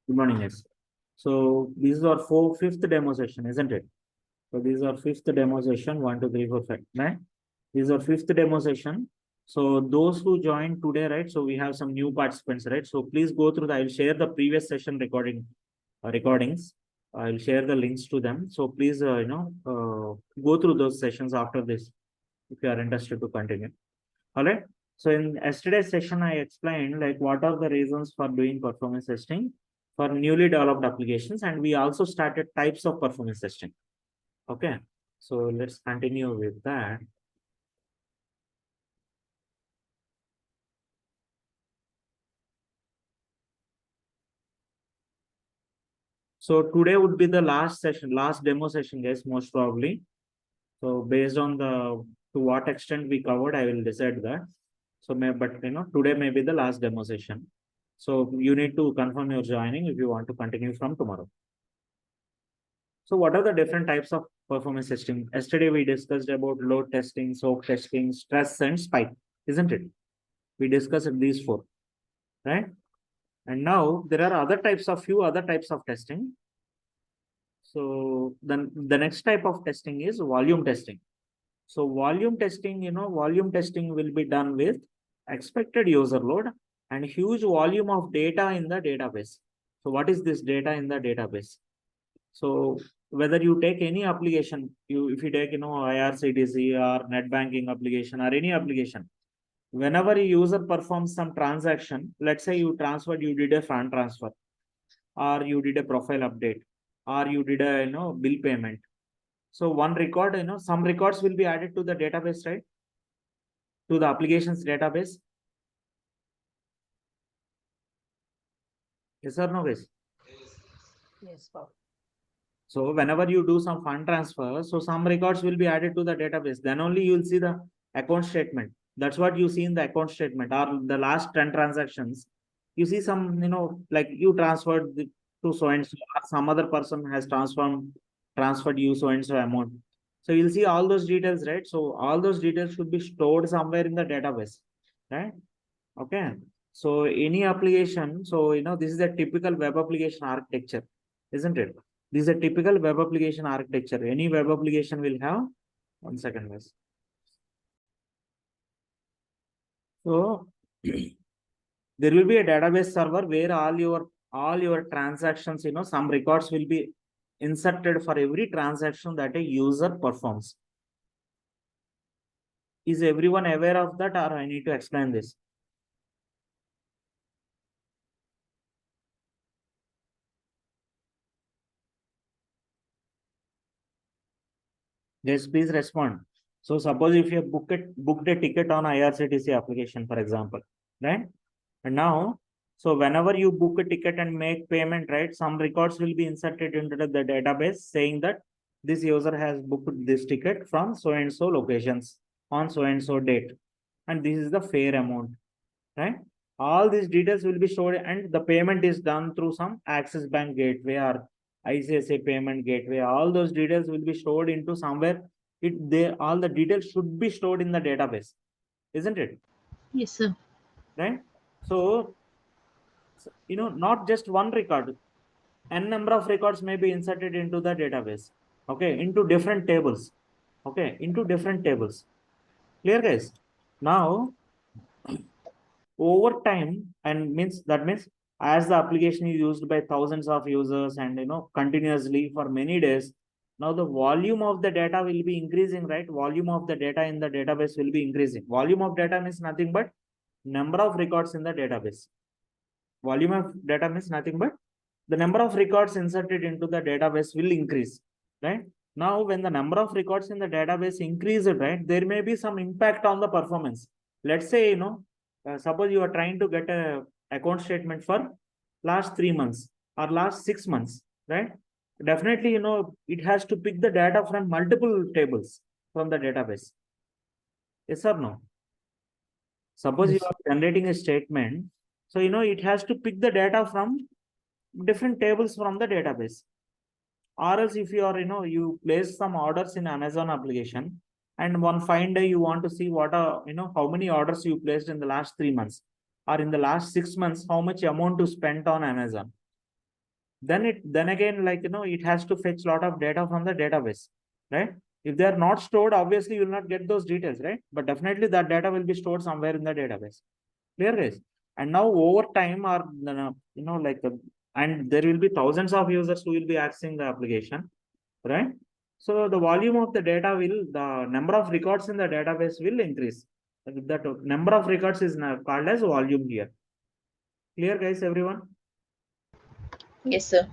Good morning, yes. So this is our fifth demo session, isn't it? So this is our fifth demo session. 1, 2, 3, 4, 5. Right? This is our fifth demo session. So those who joined today, right? So we have some new participants, right? So please go through I will share the previous session recordings. I'll share the links to them. So please, go through those sessions after this if you are interested to continue. All right. So in yesterday's session, I explained like what are the reasons for doing performance testing for newly developed applications, and we also started types of performance testing. Okay. So let's continue with that. So today would be the last session, last demo session, guys, most probably. So based on to what extent we covered, I will decide that. So but today may be the last demo session. So you need to confirm your joining if you want to continue from tomorrow. So what are the different types of performance testing? Yesterday we discussed about load testing, soak testing, stress and spike, isn't it? We discussed these four, right? And now there are few other types of testing. So then the next type of testing is volume testing. So volume testing, volume testing will be done with expected user load and huge volume of data in the database. So what is this data in the database? So whether you take any application, if you take IRCTC or net banking application or any application, whenever a user performs some transaction, let's say you did a fund transfer, or you did a profile update, or you did a bill payment. So one record, some records will be added to the database, right? To the applications database. Yes or no, guys? Yes, sir. So whenever you do some fund transfer, so some records will be added to the database. Then only you will see the account statement. That's what you see in the account statement, or the last 10 transactions. You see some, like you transferred to so and so, or some other person has transferred you so and so amount. So you'll see all those details, right? So all those details should be stored somewhere in the database, right? Okay. So any application, so this is a typical web application architecture, isn't it? This is a typical web application architecture. Any web application will have, 1 second, guys. So there will be a database server where all your transactions, some records will be inserted for every transaction that a user performs. Is everyone aware of that, or I need to explain this? Yes, please respond. So suppose if you booked a ticket on IRCTC application, for example, right? And now, so whenever you book a ticket and make payment, right, some records will be inserted into the database saying that this user has booked this ticket from so and so locations on so and so date, and this is the fare amount, right? All these details will be stored, and the payment is done through some Axis Bank gateway or ICICI payment gateway. All those details will be stored into somewhere. All the details should be stored in the database, isn't it? Yes, sir. Right? So not just one record, n number of records may be inserted into the database. Okay, into different tables. Okay, into different tables. Clear, guys? Now, over time, and that means as the application is used by thousands of users and continuously for many days, now the volume of the data will be increasing, right? Volume of the data in the database will be increasing. Volume of data means nothing but number of records in the database. Volume of data means nothing but the number of records inserted into the database will increase, right? Now, when the number of records in the database increases, right, there may be some impact on the performance. Let's say, suppose you are trying to get a account statement for last 3 months or last 6 months, right? Definitely, it has to pick the data from multiple tables from the database. Yes or no? Suppose you Yes. are generating a statement, so it has to pick the data from different tables from the database. Or else if you are, you place some orders in Amazon application, and one fine day you want to see what are, how many orders you placed in the last 3 months or in the last 6 months, how much amount to spend on Amazon. then again, like, it has to fetch a lot of data from the database, right? If they are not stored, obviously you will not get those details, right? But definitely that data will be stored somewhere in the database. Clear, guys? And now over time, or and there will be thousands of users who will be accessing the application, right? So the volume of the data the number of records in the database will increase. That number of records is now called as volume here. Clear, guys, everyone? Yes, sir.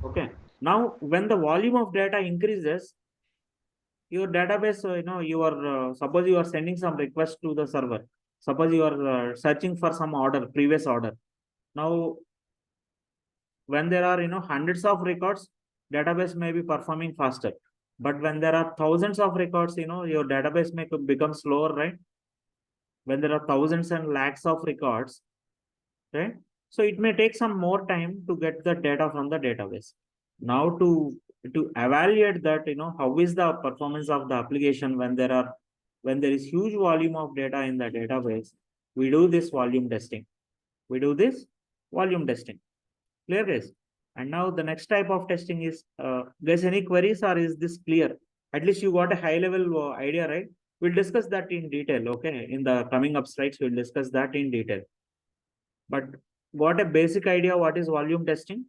Okay. Now, when the volume of data increases, your database, suppose you are sending some request to the server. Suppose you are searching for some order, previous order. Now, when there are, hundreds of records, database may be performing faster. But when there are thousands of records, your database may become slower, right? When there are thousands and lakhs of records, right? So it may take some more time to get the data from the database. Now to evaluate that, how is the performance of the application when there is huge volume of data in the database, we do this volume testing. We do this volume testing. Clear, guys? And now the next type of testing is, guys, any queries, or is this clear? At least you got a high level idea, right? We'll discuss that in detail, okay? In the coming up slides, we'll discuss that in detail. But got a basic idea what is volume testing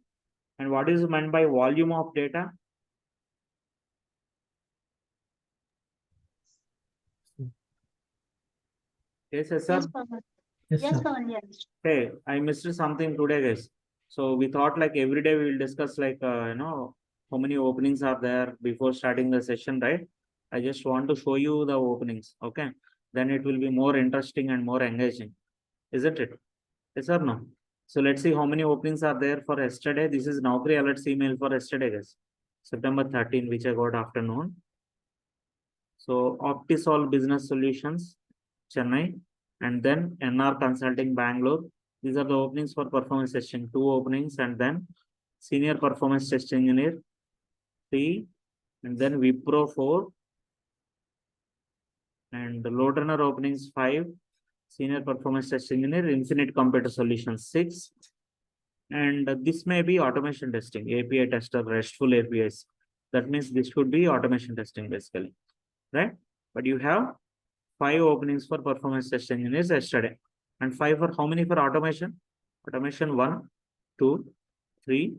and what is meant by volume of data? Yes, sir. Yes, Pawan. Yes, Yes, sir. Pawan, yes. Hey, I missed something today, guys. So we thought like every day we will discuss like, how many openings are there before starting the session, right? I just want to show you the openings, okay? Then it will be more interesting and more engaging, isn't it? Yes or no? So let's see how many openings are there for yesterday. This is Naukri alerts email for yesterday, guys. September 13, which I got afternoon. So Optisol Business Solutions, Chennai, and then NR Consulting, Bangalore. These are the openings for performance testing. 2 openings, and then Senior Performance Test Engineer, 3, and then Wipro, 4, and the LoadRunner openings, 5, Senior Performance Test Engineer, Infinite Computer Solutions, 6, and this may be automation testing, API tester, RESTful APIs. That means this should be automation testing basically, right? But you have 5 openings for performance test engineers yesterday, and 5 for how many for automation? Automation 1, 2, 3,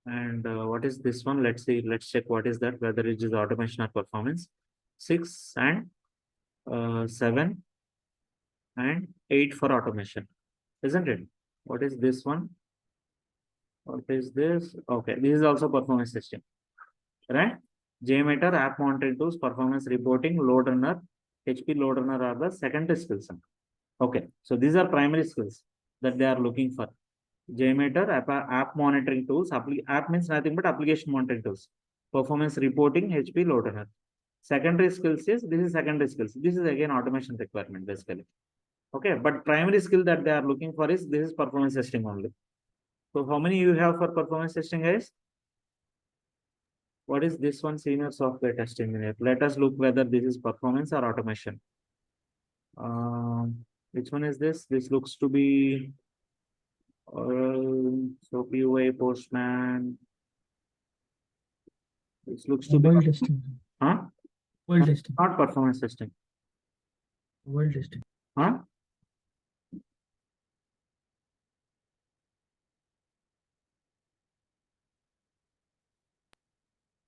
and what is this one? Let's see. Let's check what is that, whether it is automation or performance. 6 and 7 and 8 for automation, isn't it? What is this one? What is this? Okay, this is also performance testing, right? JMeter, app monitoring tools, performance reporting, LoadRunner, HP LoadRunner are the secondary skills. Okay, so these are primary skills that they are looking for. JMeter, app monitoring tools, app means nothing but application monitoring tools. Performance reporting, HP LoadRunner. Secondary skills is, this is secondary skills. This is again automation requirement basically. Okay, but primary skill that they are looking for is, this is performance testing only. So how many you have for performance testing, guys? What is this one? Senior software test engineer. Let us look whether this is performance or automation. Which one is this? This looks to be so PUA Postman. This looks to be World testing. huh? World testing. Not performance testing. World testing. Huh?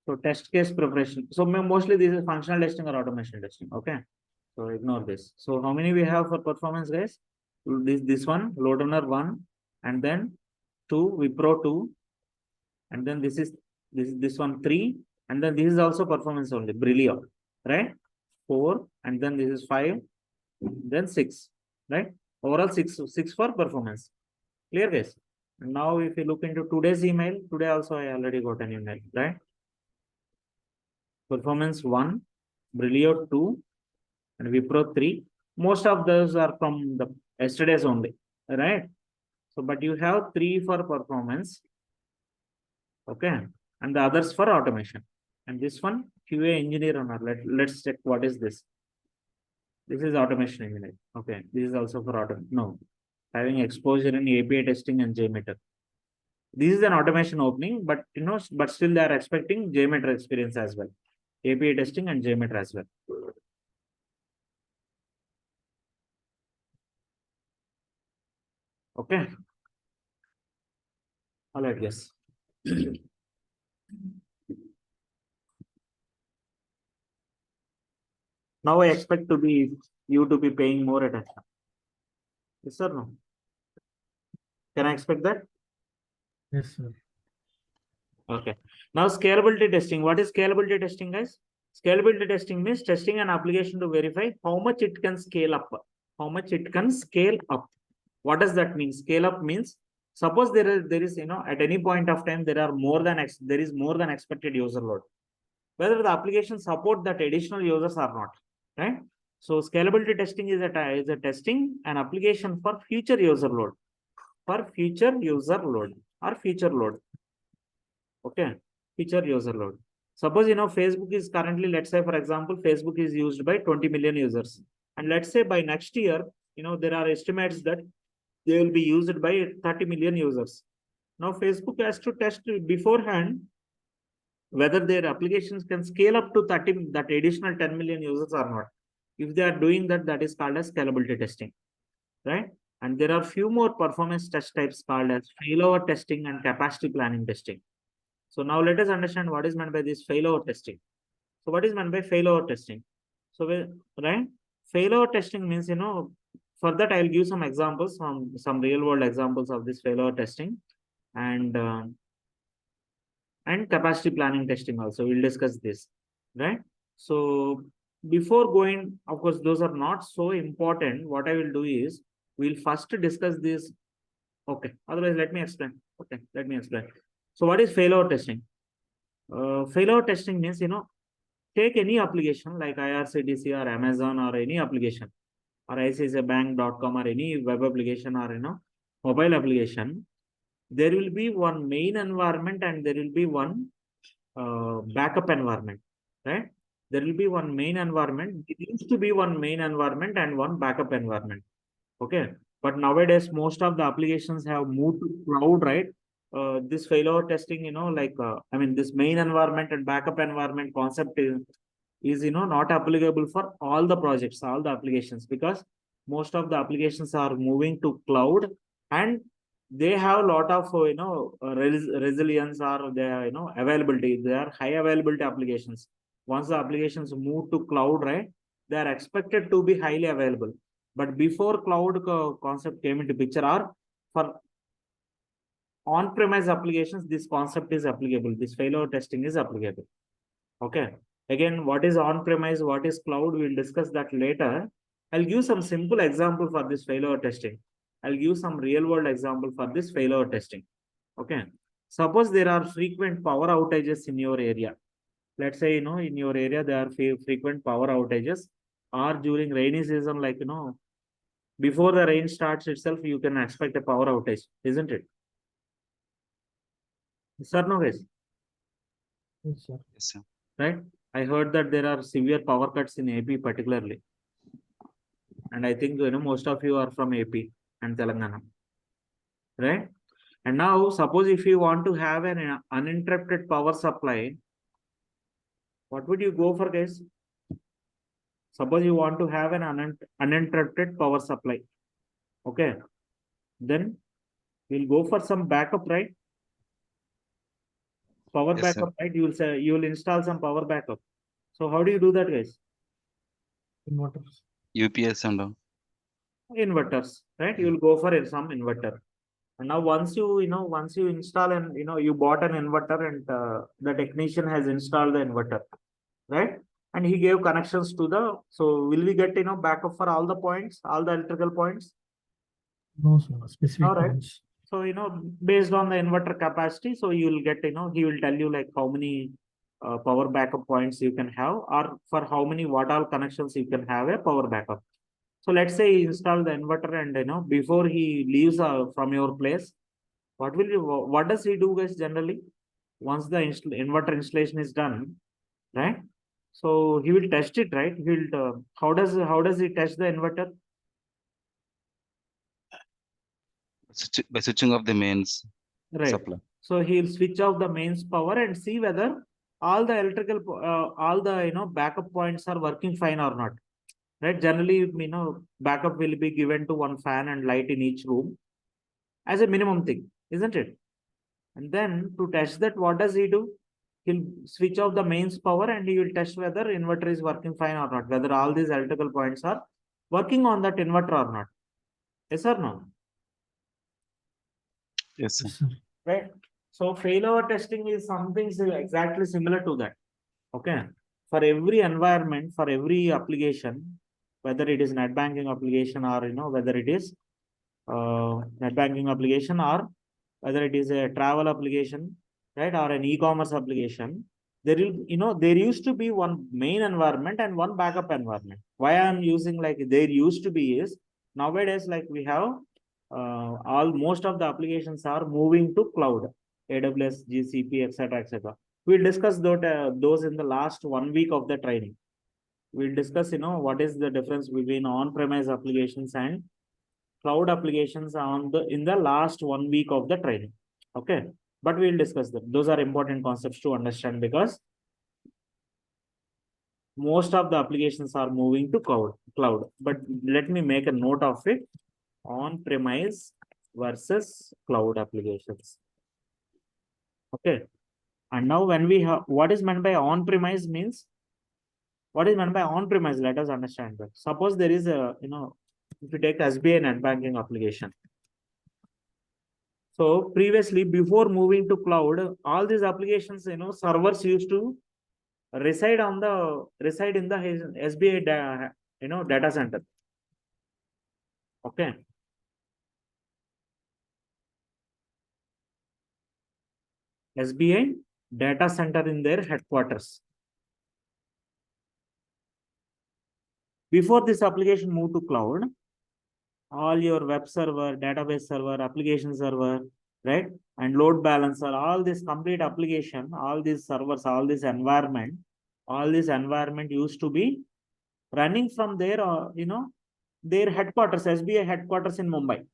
So test case preparation. So mostly this is functional testing or automation testing. Okay. So ignore this. So how many we have for performance, guys? This one, LoadRunner 1, and then 2, Wipro 2, and then this one 3, and then this is also performance only, Brilio, right? 4, and then this is 5, then 6, right? Overall 6 for performance. Clear, guys? And now if you look into today's email, today also I already got an email, right? Performance 1, Brilio 2, and Wipro 3. Most of those are from the yesterday's only, right? So, but you have 3 for performance, okay, and the others for automation. And this one, QA engineer owner. Let's check what is this. This is automation engineer. Okay, this is also for automation. No, having exposure in API testing and JMeter. This is an automation opening, but but still they are expecting JMeter experience as well. API testing and JMeter as well. Okay. All right, yes. Now I expect you to be paying more attention. Yes or no? Can I expect that? Yes, sir. Okay. Now scalability testing. What is scalability testing, guys? Scalability testing means testing an application to verify how much it can scale up. How much it can scale up. What does that mean? Scale up means suppose there is at any point of time there is more than expected user load. Whether the application support that additional users or not, right? So scalability testing is a testing an application for future user load, or future load. Okay, future user load. Suppose Facebook is currently, let's say for example, Facebook is used by 20 million users, and let's say by next year, there are estimates that they will be used by 30 million users. Now Facebook has to test beforehand whether their applications can scale up to 30, that additional 10 million users or not. If they are doing that, that is called as scalability testing, right? And there are few more performance test types called as failover testing and capacity planning testing. So now let us understand what is meant by this failover testing. So what is meant by failover testing? So right, failover testing means for that I'll give some examples, some real world examples of this failover testing, and capacity planning testing also. We'll discuss this, right? So before going, of course, those are not so important. What I will do is we'll first discuss this. Okay, otherwise let me explain. Okay, let me explain. So what is failover testing? Failover testing means, take any application like IRCTC or Amazon or any application, or ICICIbank.com or any web application or mobile application. There will be one main environment and there will be one backup environment, right? There will be one main environment. It used to be one main environment and one backup environment. Okay. But nowadays, most of the applications have moved to cloud, right? This failover testing, this main environment and backup environment concept is not applicable for all the projects, all the applications, because most of the applications are moving to cloud, and they have a lot of resilience, or they are availability. They are high availability applications. Once the applications move to cloud, right, they are expected to be highly available. But before cloud concept came into picture, or for on-premise applications, this concept is applicable. This failover testing is applicable. Okay. Again, what is on-premise, what is cloud, we'll discuss that later. I'll give some simple example for this failover testing. I'll give some real-world example for this failover testing. Okay. Suppose there are frequent power outages in your area. Let's say, in your area, there are frequent power outages, or during rainy season, like, before the rain starts itself, you can expect a power outage, isn't it? Sir, no, guys? Yes, sir. Yes, sir. Right? I heard that there are severe power cuts in AP particularly. And I think, most of you are from AP and Telangana. Right? And now, suppose if you want to have an uninterrupted power supply, what would you go for, guys? Suppose you want to have an uninterrupted power supply. Okay. Then we'll go for some backup, right? Power Yes, backup, right? You will say you will install some power backup. So how do you do that, guys? Inverters. UPS and all. Inverters, right? You will go for some inverter. And now once you install, and you bought an inverter, and the technician has installed the inverter, right? And he gave connections to so will we get backup for all the points, all the electrical points? No, sir. Specific All right. points. So based on the inverter capacity, so you will get he will tell you like how many power backup points you can have, or for how many watt all connections you can have a power backup. So let's say he install the inverter, and before he leaves from your place, what does he do, guys, generally? Once the inverter installation is done, right? So he will test it, right? He will how does he test the inverter? By switching off the mains. Right. supply. So he'll switch off the mains power and see whether all the electrical, all the backup points are working fine or not. Right. Generally, backup will be given to one fan and light in each room as a minimum thing, isn't it? And then to test that, what does he do? He'll switch off the mains power and he will test whether inverter is working fine or not, whether all these electrical points are working on that inverter or not. Yes or no? Yes, sir. Yes, sir. Right. So failover testing is something exactly similar to that. Okay. For every environment, for every application, whether it is net banking application or whether it is net banking application or whether it is a travel application, right, or an e-commerce application, there will there used to be one main environment and one backup environment. Why I'm using like there used to be is nowadays like we have most of the applications are moving to cloud, AWS, GCP, etc., etc. We'll discuss those in the last 1 week of the training. We'll discuss what is the difference between on-premise applications and cloud applications in the last 1 week of the training. Okay, but we'll discuss them. Those are important concepts to understand because most of the applications are moving to cloud. But let me make a note of it: on-premise versus cloud applications. Okay, and now when we have what is meant by on-premise means, what is meant by on-premise? Let us understand that. Suppose there is a if you take SBI net banking application. So previously, before moving to cloud, all these applications, servers used to reside in the SBI data center. Okay. SBI data center in their headquarters. Before this application moved to cloud, all your web server, database server, application server, right, and load balancer, all this complete application, all these servers, all this environment used to be running from their their headquarters, SBI headquarters in Mumbai.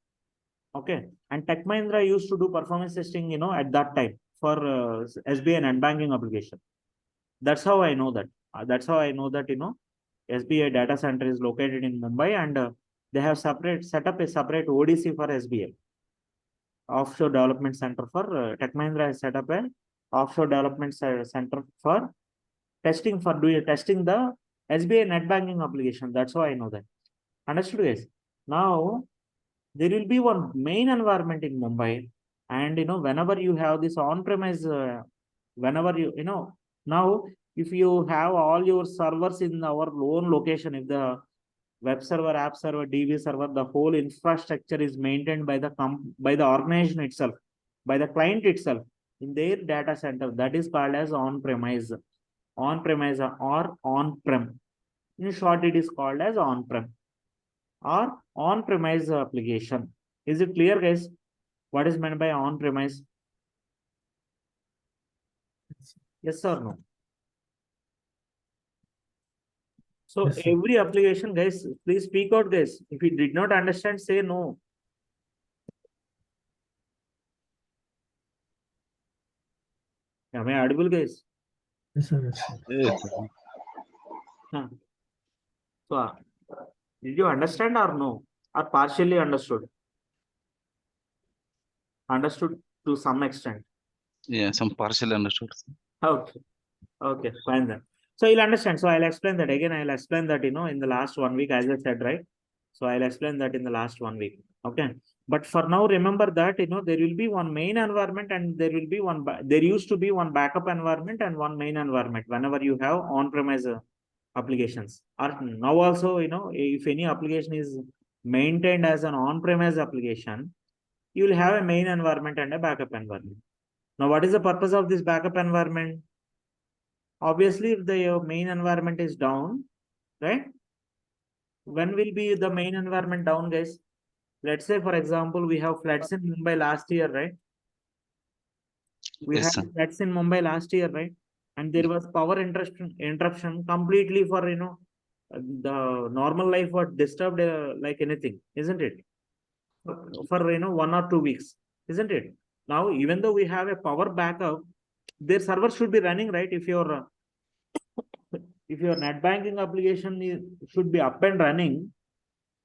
Okay, and Tech Mahindra used to do performance testing at that time for SBI and banking application. That's how I know that. That's how I know that SBI data center is located in Mumbai, and they have set up a separate ODC for SBI, offshore development center for Tech Mahindra has set up a offshore development center for testing the SBI net banking application. That's how I know that. Understood, guys? Now there will be one main environment in Mumbai, and whenever you have this on-premise, whenever now if you have all your servers in our own location, if the web server, app server, DB server, the whole infrastructure is maintained by the organization itself, by the client itself in their data center, that is called as on-premise or on-prem. In short, it is called as on-prem or on-premise application. Is it clear, guys? What is meant by on-premise? Yes or no? So Yes, sir. every application, guys, please speak out, guys. If you did not understand, say no. Am I audible, guys? Yes, sir. Yes, sir. Yes, sir. Huh. So, did you understand or no? Or partially understood? Understood to some extent. Yeah, some partially understood. Okay. Okay, fine then. So you'll understand. So I'll explain that again. I'll explain that, in the last 1 week, as I said, right? So I'll explain that in the last 1 week. Okay. But for now, remember that, there will be one main environment and there will be there used to be one backup environment and one main environment whenever you have on-premise applications. Or now also, if any application is maintained as an on-premise application, you will have a main environment and a backup environment. Now, what is the purpose of this backup environment? Obviously, if the main environment is down, right? When will be the main environment down, guys? Let's say, for example, we have floods in Mumbai last year, right? We Yes, had sir. floods in Mumbai last year, right? And there was power interruption completely for, the normal life was disturbed like anything, isn't it? For, 1 or 2 weeks, isn't it? Now, even though we have a power backup, their server should be running, right? If your net banking application should be up and running,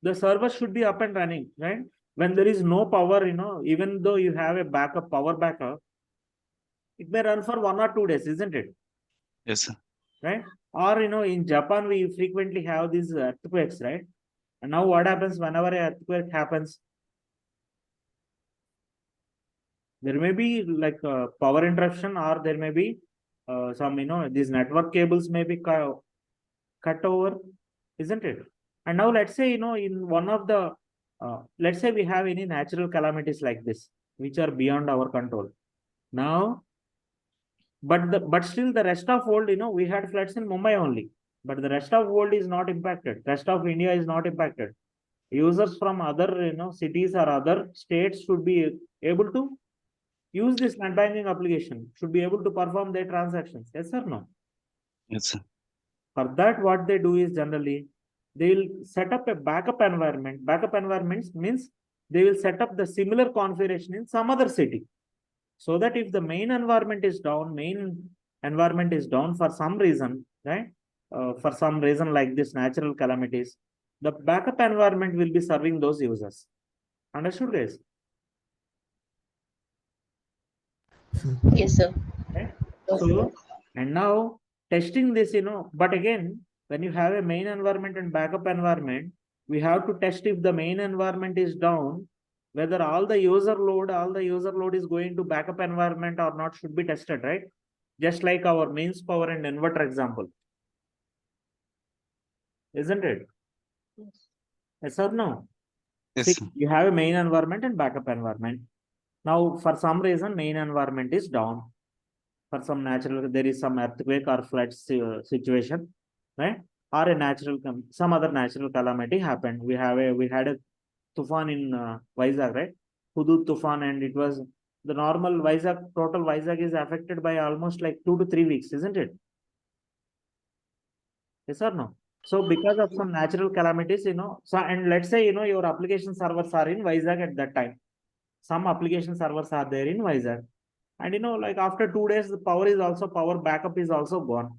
the server should be up and running, right? When there is no power, even though you have a backup, power backup, it may run for 1 or 2 days, isn't it? Yes, sir. Right? Or, in Japan, we frequently have these earthquakes, right? And now what happens whenever an earthquake happens? There may be like a power interruption, or there may be some, these network cables may be cut over, isn't it? And now let's say, in one of the, let's say we have any natural calamities like this, which are beyond our control. Now, but still the rest of world, we had floods in Mumbai only, but the rest of world is not impacted. Rest of India is not impacted. Users from other, cities or other states should be able to use this net banking application, should be able to perform their transactions. Yes or no? Yes, sir. For that, what they do is generally they will set up a backup environment. Backup environments means they will set up the similar configuration in some other city, so that if the main environment is down for some reason, right? For some reason like this natural calamities, the backup environment will be serving those users. Understood, guys? Yes, sir. Okay. So, and now testing this, but again, when you have a main environment and backup environment, we have to test if the main environment is down, whether all the user load is going to backup environment or not should be tested, right? Just like our mains power and inverter example. Isn't it? Yes or no? Yes, See, sir. you have a main environment and backup environment. Now, for some reason, main environment is down. For some natural, there is some earthquake or flood situation, right? Or some other natural calamity happened. We had a tufan in Vizag, right? Hudud tufan, and it was the normal Vizag, total Vizag is affected by almost like 2 to 3 weeks, isn't it? Yes or no? So because of some natural calamities, so, and let's say, your application servers are in Vizag at that time. Some application servers are there in Vizag. And, like after 2 days, the power backup is also gone.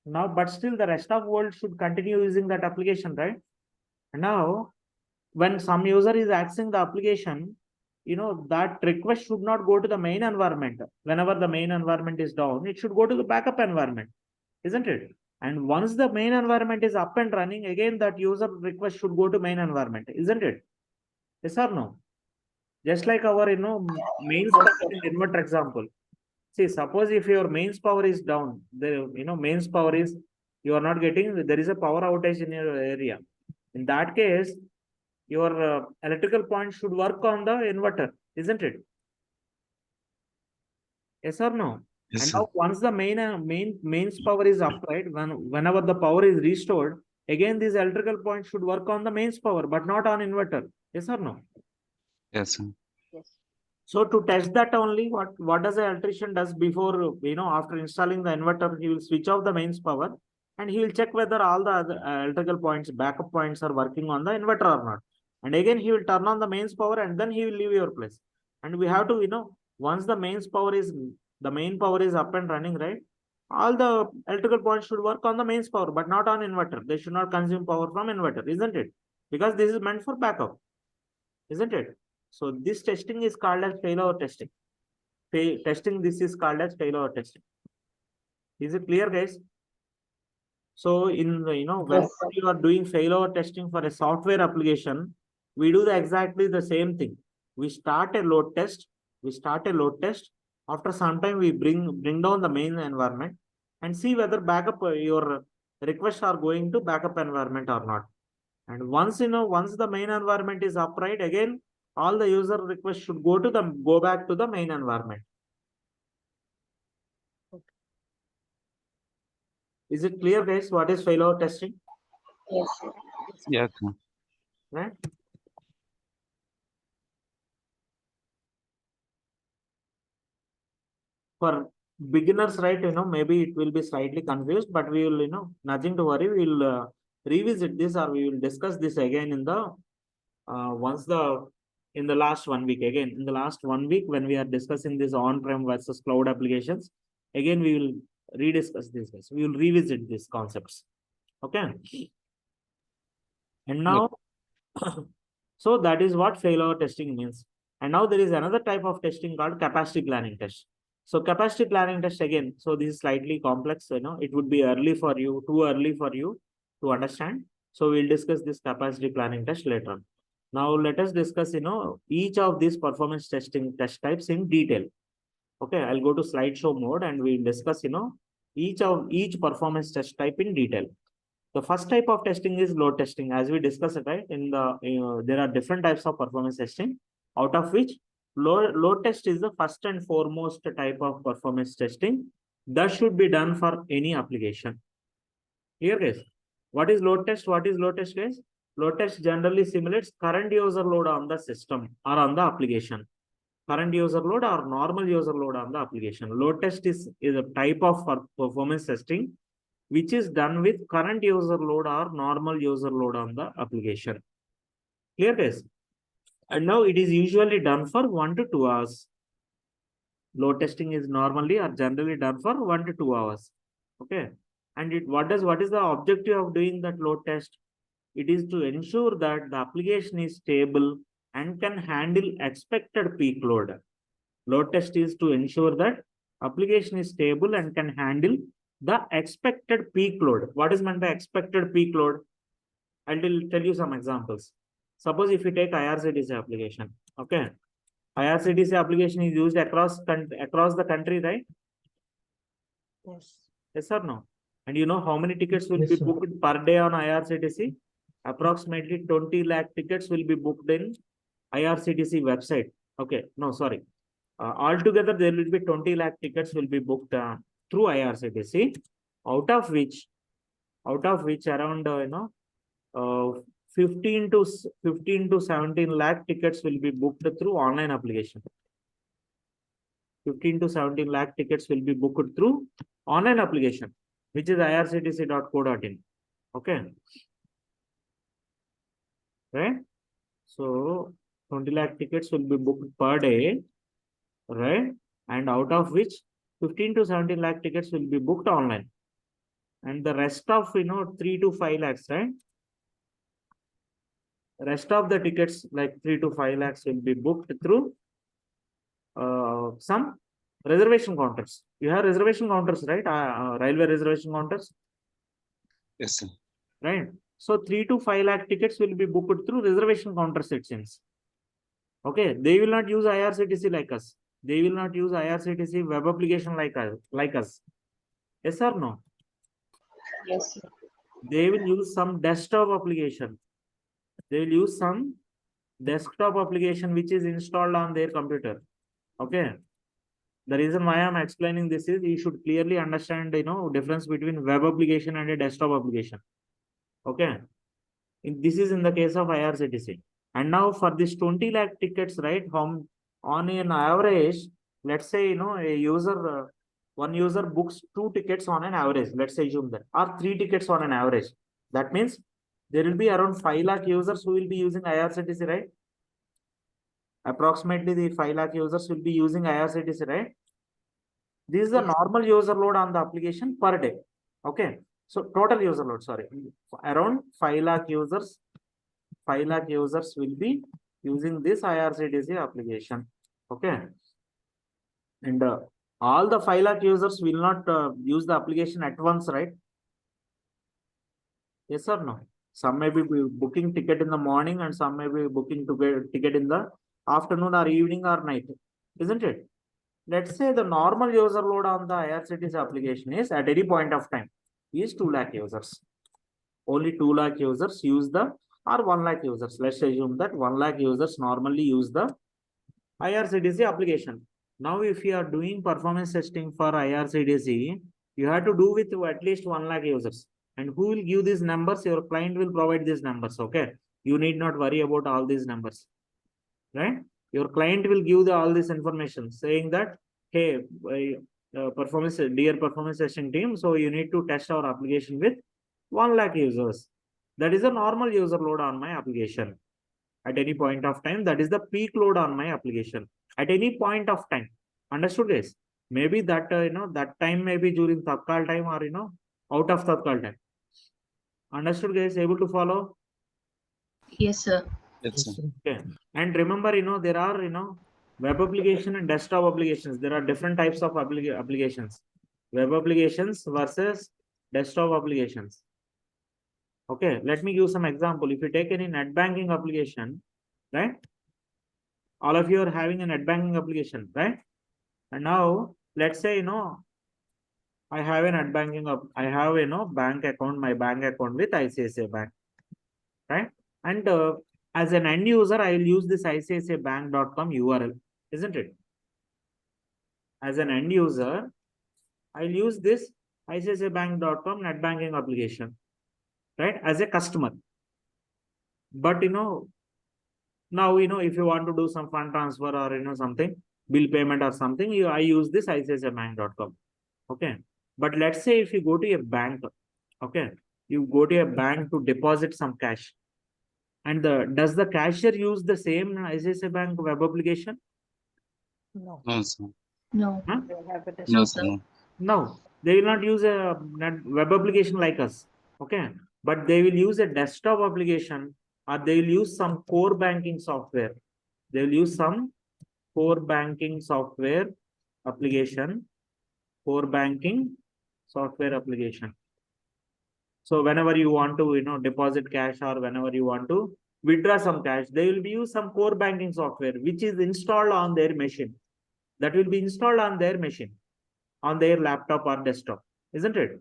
Now, but still the rest of world should continue using that application, right? Now, when some user is accessing the application, that request should not go to the main environment. Whenever the main environment is down, it should go to the backup environment, isn't it? And once the main environment is up and running, again, that user request should go to main environment, isn't it? Yes or no? Just like our, mains power and inverter example. See, suppose if your mains power is down, mains power is, you are not getting, there is a power outage in your area. In that case, your electrical point should work on the inverter, isn't it? Yes or no? Yes, And sir. now once the mains power is up, right? Whenever the power is restored, again this electrical point should work on the mains power, but not on inverter. Yes or no? Yes, sir. So to test that only, what does the electrician does before, after installing the inverter, he will switch off the mains power and he will check whether all the other electrical points, backup points are working on the inverter or not. And again, he will turn on the mains power and then he will leave your place. And we have to, once the main power is up and running, right? All the electrical points should work on the mains power, but not on inverter. They should not consume power from inverter, isn't it? Because this is meant for backup, isn't it? So this testing is called as failover testing. This is called as failover testing. Is it clear, guys? So in when you are doing failover testing for a software application, we do exactly the same thing. We start a load test. After some time, we bring down the main environment and see whether backup your requests are going to backup environment or not. And once the main environment is upright, again, all the user requests should go back to the main environment. Is it clear, guys? What is failover testing? Yes, sir. Yes, sir. Right? For beginners, right, maybe it will be slightly confused, but we will, nothing to worry. We will revisit this, or we will discuss this again in the once the in the last 1 week. Again, in the last 1 week, when we are discussing this on-prem versus cloud applications, again, we will rediscuss this. We will revisit these concepts. Okay. And now, so that is what failover testing means. And now there is another type of testing called capacity planning test. So capacity planning test again, so this is slightly complex, it would be too early for you to understand. So we'll discuss this capacity planning test later on. Now let us discuss, each of these performance testing test types in detail. Okay, I'll go to slideshow mode and we'll discuss, each performance test type in detail. The first type of testing is load testing, as we discussed, right? There are different types of performance testing, out of which load test is the first and foremost type of performance testing that should be done for any application. Here, guys, what is load test? What is load test, guys? Load test generally simulates current user load on the system or on the application. Current user load or normal user load on the application. Load test is a type of performance testing which is done with current user load or normal user load on the application. Clear, guys? And now it is usually done for 1 to 2 hours. Load testing is normally or generally done for 1 to 2 hours. Okay. And what is the objective of doing that load test? It is to ensure that the application is stable and can handle expected peak load. Load test is to ensure that application is stable and can handle the expected peak load. What is meant by expected peak load? I will tell you some examples. Suppose if you take IRCTC application, okay, IRCTC application is used across the country, right? Yes. Yes or no? And you know how many tickets will Yes, be sir. booked per day on IRCTC? Approximately 20 lakh tickets will be booked in IRCTC website. Okay, no, sorry. Altogether, there will be 20 lakh tickets will be booked through IRCTC, out of which around 15 to 17 lakh tickets will be booked through online application. 15 to 17 lakh tickets will be booked through online application, which is irctc.co.in. Okay. Right. So 20 lakh tickets will be booked per day. Right. And out of which 15 to 17 lakh tickets will be booked online. And the rest of, 3 to 5 lakhs, right? Rest of the tickets, like 3 to 5 lakhs, will be booked through some reservation counters. You have reservation counters, right? Railway reservation counters. Yes, sir. Right. So 3 to 5 lakh tickets will be booked through reservation counters, it seems. Okay. They will not use IRCTC like us. They will not use IRCTC web application like us. Yes or no? Yes, sir. They will use some desktop application. They will use some desktop application which is installed on their computer. Okay. The reason why I'm explaining this is you should clearly understand, difference between web application and a desktop application. Okay. This is in the case of IRCTC. And now for this 20 lakh tickets, right? On an average, let's say, one user books 2 tickets on an average. Let's assume that, or 3 tickets on an average. That means there will be around 5 lakh users who will be using IRCTC, right? Approximately the 5 lakh users will be using IRCTC, right? This is the normal user load on the application per day. Okay. So total user load, sorry, around 5 lakh users will be using this IRCTC application. Okay. And all the 5 lakh users will not use the application at once, right? Yes or no? Some may be booking ticket in the morning and some may be booking ticket in the afternoon or evening or night, isn't it? Let's say the normal user load on the IRCTC application is at any point of time is 2 lakh users. Only 2 lakh users use or 1 lakh users. Let's assume that 1 lakh users normally use the IRCTC application. Now, if you are doing performance testing for IRCTC, you have to do with at least 1 lakh users. And who will give these numbers? Your client will provide these numbers. Okay. You need not worry about all these numbers. Right? Your client will give all this information saying that, hey, dear performance testing team, so you need to test our application with 1 lakh users. That is a normal user load on my application. at any point of time. That is the peak load on my application at any point of time. Understood, guys? Maybe that that time may be during Tatkal time or out of Tatkal time. Understood, guys? Able to follow? Yes, sir. Yes, sir. Okay. And remember, there are web application and desktop applications. There are different types of applications. Web applications versus desktop applications. Okay, let me give some example. If you take any net banking application, right? All of you are having a net banking application, right? And now let's say I have a net banking I have bank account, my bank account with ICICI Bank, right? And as an end user, I will use this ICICIbank.com URL, isn't it? As an end user, I'll use this ICICIbank.com net banking application, right? As a customer. But now if you want to do some fund transfer or something, bill payment or something, I use this ICICIbank.com. Okay. But let's say if you go to a bank, okay, you go to a bank to deposit some cash. And does the cashier use the same ICICI Bank web application? No. No, sir. No. Huh? They have a No, desktop. sir. No. No, they will not use a web application like us. Okay. But they will use a desktop application or they will use some core banking software. They will use some core banking software application, core banking software application. So whenever you want to, deposit cash or whenever you want to withdraw some cash, they will use some core banking software, which is installed on their machine. That will be installed on their machine, on their laptop or desktop, isn't it?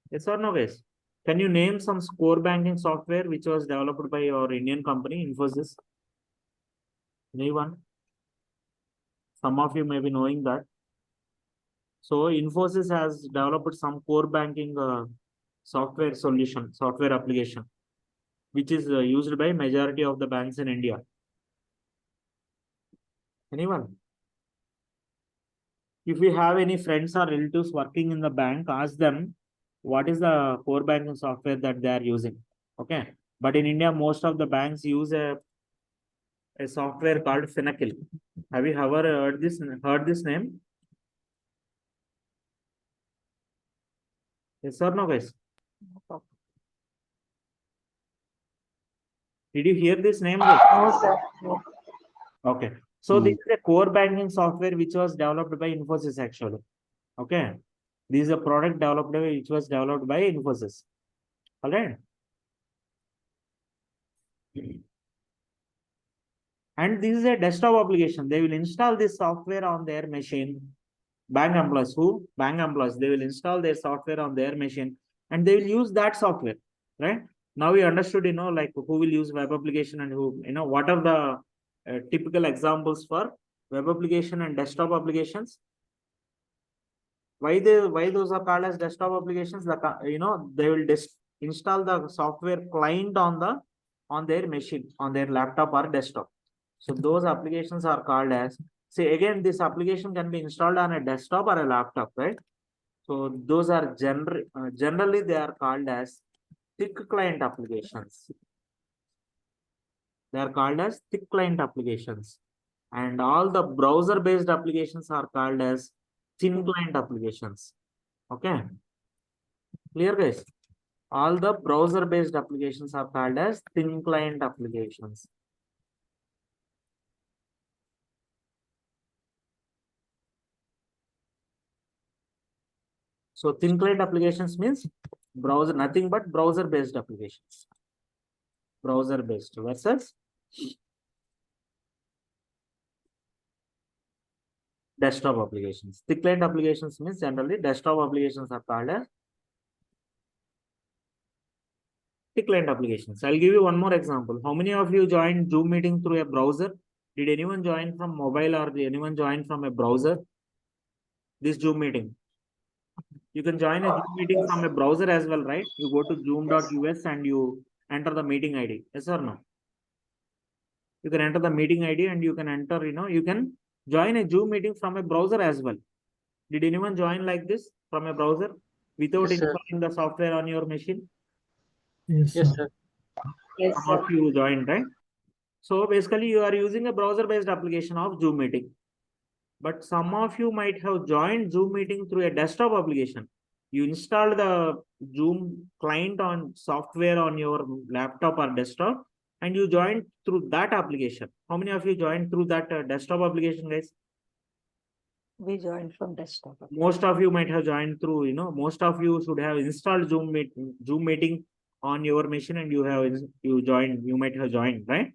Yes or no, guys? Can you name some core banking software which was developed by your Indian company, Infosys? Anyone? Some of you may be knowing that. So Infosys has developed some core banking software solution, software application, which is used by majority of the banks in India. Anyone? If you have any friends or relatives working in the bank, ask them what is the core banking software that they are using. Okay. But in India, most of the banks use a software called Finacle. Have you ever heard this name? Yes or no, guys? No problem. Did you hear this name, guys? No, sir. No. Okay. So this is a core banking software which was developed by Infosys actually. Okay. This is a product developed which was developed by Infosys. All right. And this is a desktop application. They will install this software on their machine. Bank employees, who? Bank employees. They will install their software on their machine and they will use that software, right? Now we understood, like who will use web application and who, what are the typical examples for web application and desktop applications? Why those are called as desktop applications? They will install the software client on their machine, on their laptop or desktop. So those applications are called as, see again, this application can be installed on a desktop or a laptop, right? So those are generally they are called as thick client applications. They are called as thick client applications. And all the browser based applications are called as thin client applications. Okay. Clear, guys? All the browser based applications are called as thin client applications. So thin client applications means browser, nothing but browser based applications. Browser based versus desktop applications. Thick client applications means generally desktop applications are called as thick client applications. I'll give you one more example. How many of you joined Zoom meeting through a browser? Did anyone join from mobile or did anyone join from a browser? This Zoom meeting. You can join a Zoom meeting from a browser as well, right? You go to zoom.us and you enter the meeting ID. Yes or no? You can enter the meeting ID and you can enter, you can join a Zoom meeting from a browser as well. Did anyone join like this from a browser without Yes, sir. installing the software on your machine? Yes, Yes, sir. sir. Yes, Some sir. of you joined, right? So basically you are using a browser-based application of Zoom meeting. But some of you might have joined Zoom meeting through a desktop application. You installed the Zoom client on software on your laptop or desktop, and you joined through that application. How many of you joined through that desktop application, guys? We joined from desktop. Most of you might have joined through, most of you should have installed Zoom meeting on your machine, and you might have joined, right?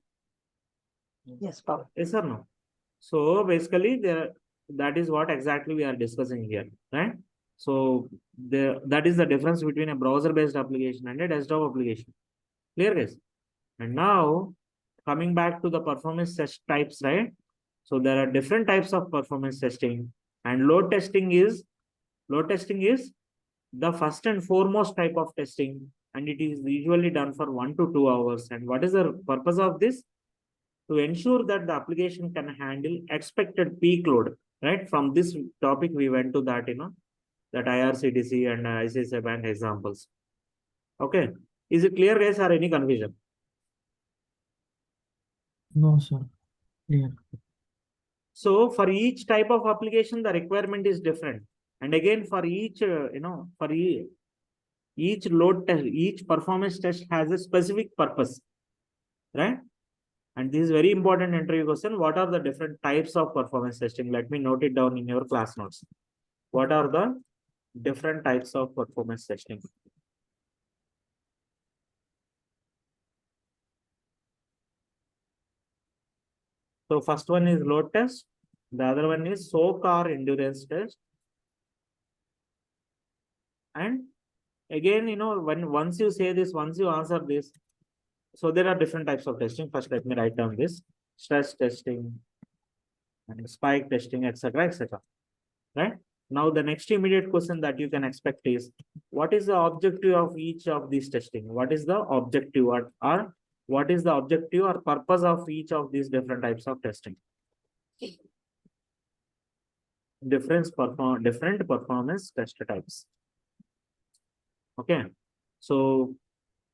Yes, Pawan. Yes or no? So basically, that is what exactly we are discussing here, right? So that is the difference between a browser-based application and a desktop application. Clear, guys? And now coming back to the performance test types, right? So there are different types of performance testing, and load testing is the first and foremost type of testing, and it is usually done for 1 to 2 hours. And what is the purpose of this? To ensure that the application can handle expected peak load, right? From this topic, we went to that, that IRCTC and ICICI Bank examples. Okay. Is it clear, guys, or any confusion? No, sir. Clear. So for each type of application, the requirement is different. And again, for each, each load test, each performance test has a specific purpose, right? And this is very important interview question. What are the different types of performance testing? Let me note it down in your class notes. What are the different types of performance testing? So first one is load test. The other one is soak or endurance test. And again, once you say this, once you answer this, so there are different types of testing. First, let me write down this: stress testing and spike testing, etc., etc. Right? Now, the next immediate question that you can expect is, what is the objective of each of these testing? What is the objective or what is the objective or purpose of each of these different types of testing? Different performance test types. Okay. So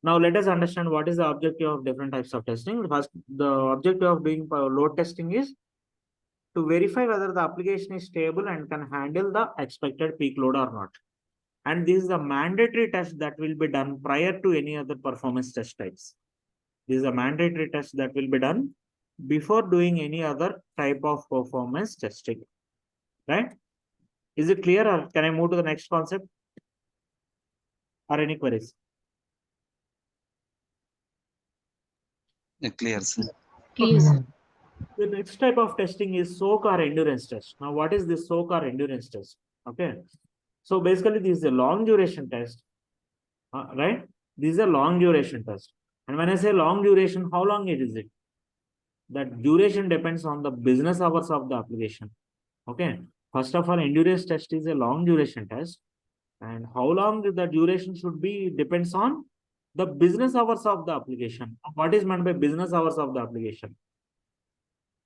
now let us understand what is the objective of different types of testing. First, the objective of doing load testing is to verify whether the application is stable and can handle the expected peak load or not. And this is a mandatory test that will be done prior to any other performance test types. This is a mandatory test that will be done before doing any other type of performance testing. Right? Is it clear, or can I move to the next concept? Or any queries? Clear, sir. Clear. Clear. The next type of testing is soak or endurance test. Now, what is this soak or endurance test? Okay. So basically, this is a long duration test, right? This is a long duration test. And when I say long duration, how long it is it? That duration depends on the business hours of the application. Okay. First of all, endurance test is a long duration test. And how long the duration should be depends on the business hours of the application. What is meant by business hours of the application?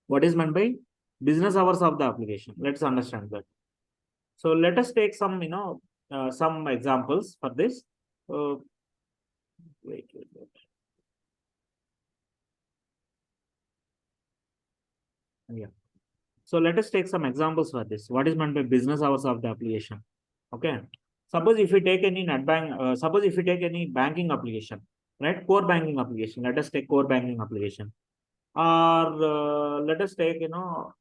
What is meant by business hours of the application? Let's understand that. So let us take some, some examples for this. Wait. Yeah. So let us take some examples for this. What is meant by business hours of the application? Okay. Suppose if you take any suppose if you take any banking application, right? Core banking application. Let us take core banking application. Or let us take,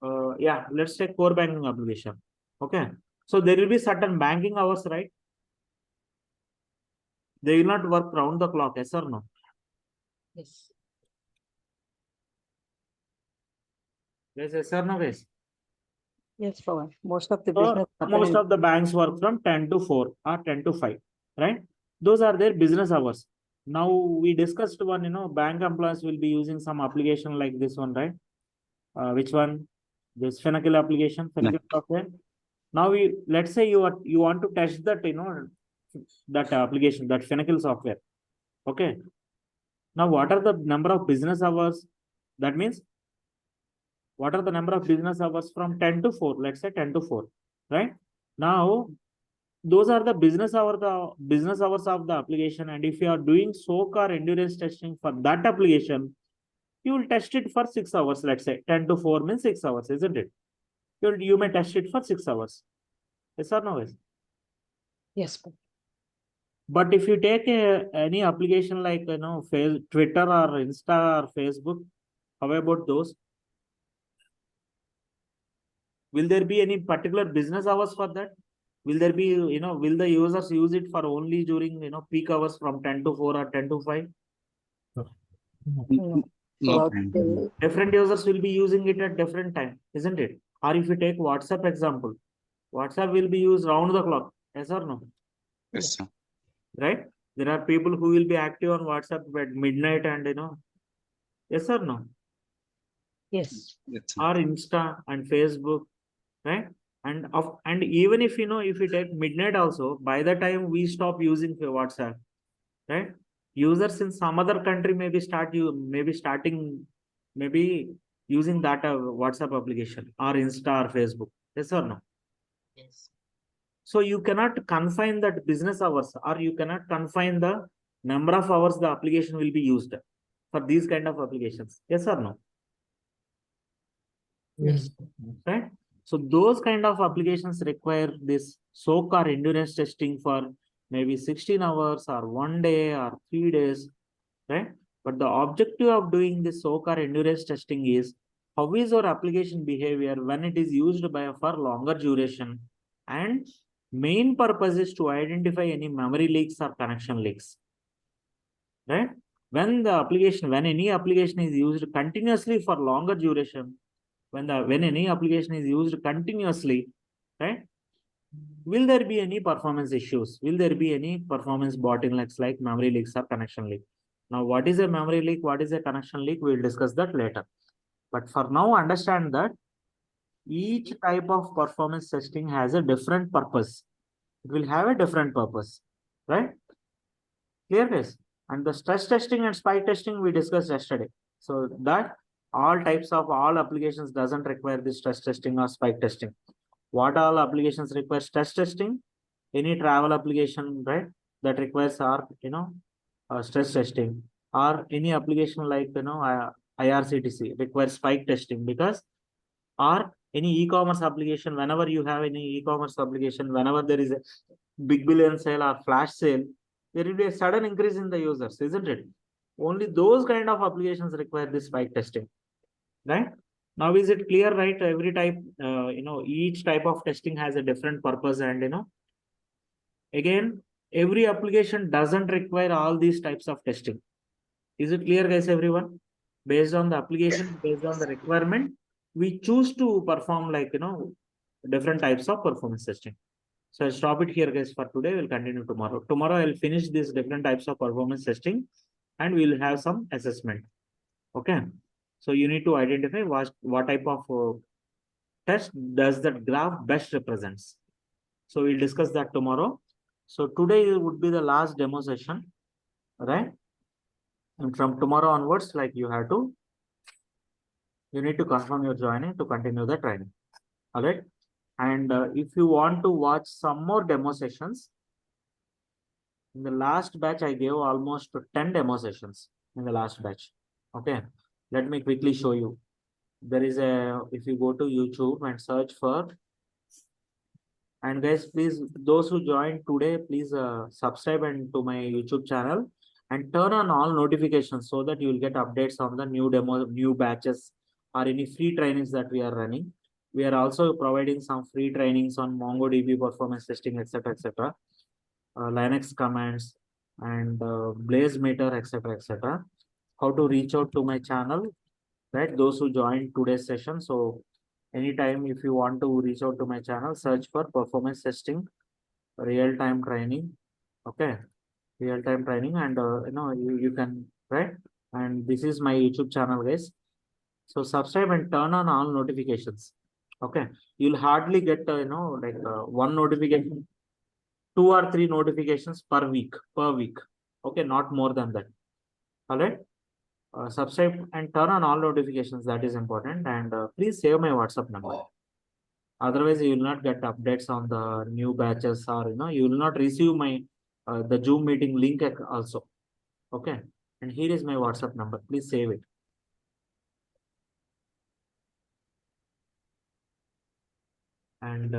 let's take core banking application. Okay. So there will be certain banking hours, right? They will not work round the clock, yes or no? Yes. Yes or no, guys? Yes, Pawan. Most of the So business. most of the banks work from 10 to 4 or 10 to 5, right? Those are their business hours. Now we discussed one, bank employees will be using some application like this one, right? Which one? This Finacle application, Finacle software. Now let's say you want to test that, that application, that Finacle software. Okay. Now what are the number of business hours? That means what are the number of business hours from 10 to 4? Let's say 10 to 4, right? Now those are the business hours of the application. And if you are doing soak or endurance testing for that application, you will test it for 6 hours. Let's say 10 to 4 means 6 hours, isn't it? You may test it for 6 hours. Yes or no? Guys? Yes. But if you take any application like Twitter or Insta or Facebook, how about those? Will there be any particular business hours for that? Will there be, will the users use it for only during, peak hours from 10 to 4 or 10 to 5? No. No Throughout time. the- Different users will be using it at different time, isn't it? Or if you take WhatsApp example, WhatsApp will be used round the clock. Yes or no? Yes, sir. Right? There are people who will be active on WhatsApp at midnight and, yes or no? Yes. Yes, sir. Or Insta and Facebook, right? And even if if you take midnight also, by the time we stop using WhatsApp, right? Users in some other country maybe maybe using that WhatsApp application or Insta or Facebook. Yes or no? Yes. So you cannot confine that business hours, or you cannot confine the number of hours the application will be used for these kind of applications. Yes or no? Yes. Right? So those kind of applications require this soak or endurance testing for maybe 16 hours or 1 day or 3 days, right? But the objective of doing this soak or endurance testing is how is our application behavior when it is used by for longer duration, and main purpose is to identify any memory leaks or connection leaks, right? When any application is used continuously for longer duration, when any application is used continuously, right? Will there be any performance issues? Will there be any performance bottlenecks like memory leaks or connection leak? Now, what is a memory leak? What is a connection leak? We'll discuss that later. But for now, understand that each type of performance testing has a different purpose. It will have a different purpose, right? Clear guys? And the stress testing and spike testing we discussed yesterday. So that all applications doesn't require this stress testing or spike testing. What all applications require stress testing? Any travel application, right? That requires stress testing, or any application like IRCTC requires spike testing, because or any e-commerce application, whenever you have any e-commerce application, whenever there is a big billion sale or flash sale, there will be a sudden increase in the users, isn't it? Only those kind of applications require this spike testing, right? Now, is it clear, right? Every type, each type of testing has a different purpose, and again, every application doesn't require all these types of testing. Is it clear, guys, everyone? Based on the application, based on the requirement, we choose to perform like, different types of performance testing. So I'll stop it here, guys, for today. We'll continue tomorrow. Tomorrow, I'll finish these different types of performance testing, and we'll have some assessment. Okay. So you need to identify what type of test does that graph best represents. So we'll discuss that tomorrow. So today would be the last demo session, right? And from tomorrow onwards, like you need to confirm your joining to continue the training. All right. And if you want to watch some more demo sessions, in the last batch, I gave almost 10 demo sessions in the last batch. Okay. Let me quickly show you. There is if you go to YouTube and search for, and guys, please, those who joined today, please subscribe to my YouTube channel and turn on all notifications so that you will get updates on the new demo, new batches, or any free trainings that we are running. We are also providing some free trainings on MongoDB performance testing, etc., etc., Linux commands, and BlazeMeter, etc., etc. How to reach out to my channel, right? Those who joined today's session. So anytime if you want to reach out to my channel, search for performance testing, real-time training. Okay, real-time training, and you can, right? And this is my YouTube channel, guys. So subscribe and turn on all notifications. Okay, you'll hardly get one notification, 2 or 3 notifications per week. Okay, not more than that. All right. Subscribe and turn on all notifications. That is important. And please save my WhatsApp number. Otherwise, you will not get updates on the new batches, or you will not receive my the Zoom meeting link also. Okay. And here is my WhatsApp number. Please save it. And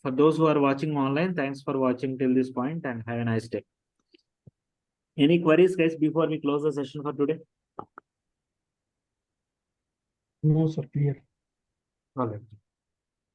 for those who are watching online, thanks for watching till this point and have a nice day. Any queries, guys, before we close the session for today? No, sir, clear. Okay.